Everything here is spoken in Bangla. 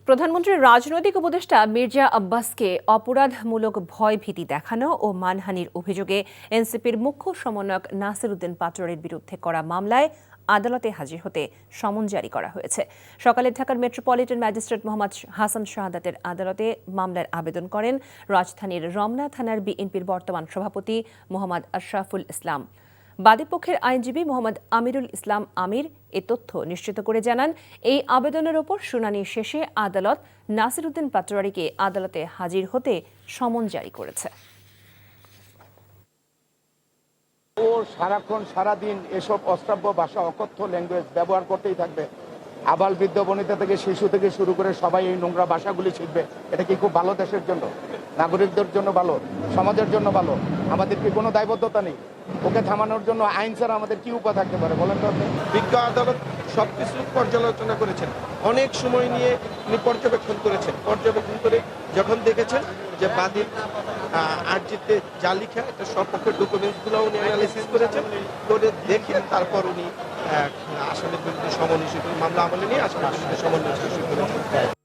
প্রধানমন্ত্রীর রাজনৈতিক উপদেষ্টা মির্জা আব্বাসকে অপরাধমূলক ভয়ভীতি দেখানো ও মানহানির অভিযোগে এনসিপির মুখ্য সমন্বয়ক নাসির উদ্দিন পাটোয়ারির বিরুদ্ধে করা মামলায় আদালতে হাজির হতে সমন জারি করা হয়েছে। সকালে ঢাকার মেট্রোপলিটন ম্যাজিস্ট্রেট মোহাম্মদ হাসান শাহাদাতের আদালতে মামলার আবেদন করেন রাজধানীর রমনা থানার বিএনপির বর্তমান সভাপতি মোহাম্মদ আশরাফুল ইসলাম। বাদীপক্ষের আইনজীবী মোহাম্মদ আমিরুল ইসলাম আমির এ তথ্য নিশ্চিত করে জানান, এই আবেদনের ওপর শুনানি শেষে আদালত নাসির উদ্দিন পাটোয়ারিকে আদালতে হাজির হতে সমন জারি করেছে। ও সারাক্ষণ সারাদিন এসব অশ্রাব্য ভাষা, অকথ্য ল্যাঙ্গুয়েজ ব্যবহার করতেই থাকবে। আবাল বৃদ্ধ বনিতা থেকে শিশু থেকে শুরু করে সবাই এই নোংরা ভাষাগুলি শিখবে। এটা কি খুব ভালো? দেশের জন্য, নাগরিকদের জন্য ভালো, সমাজের জন্য ভালো? আমাদের কি কোনো দায়বদ্ধতা নেই? ওকে থামানোর জন্য আইন ছাড়া আমাদের কি উপায় থাকতে পারে বলেন তো আপনি? বিজ্ঞ আদালত সবকিছু পর্যালোচনা করেছেন, অনেক সময় নিয়ে উনি পর্যবেক্ষণ করে যখন দেখেছেন যে বাদীর আর্জিতে যা লিখা এটা সপক্ষের ডকুমেন্টসগুলো উনি অ্যানালিসিস করেছেন, করে দেখে তারপর উনি আসামির বিরুদ্ধে সমন ইস্যু করে মামলা আমলে নিয়ে আসামির বিরুদ্ধে সমন ইস্যু করেছেন।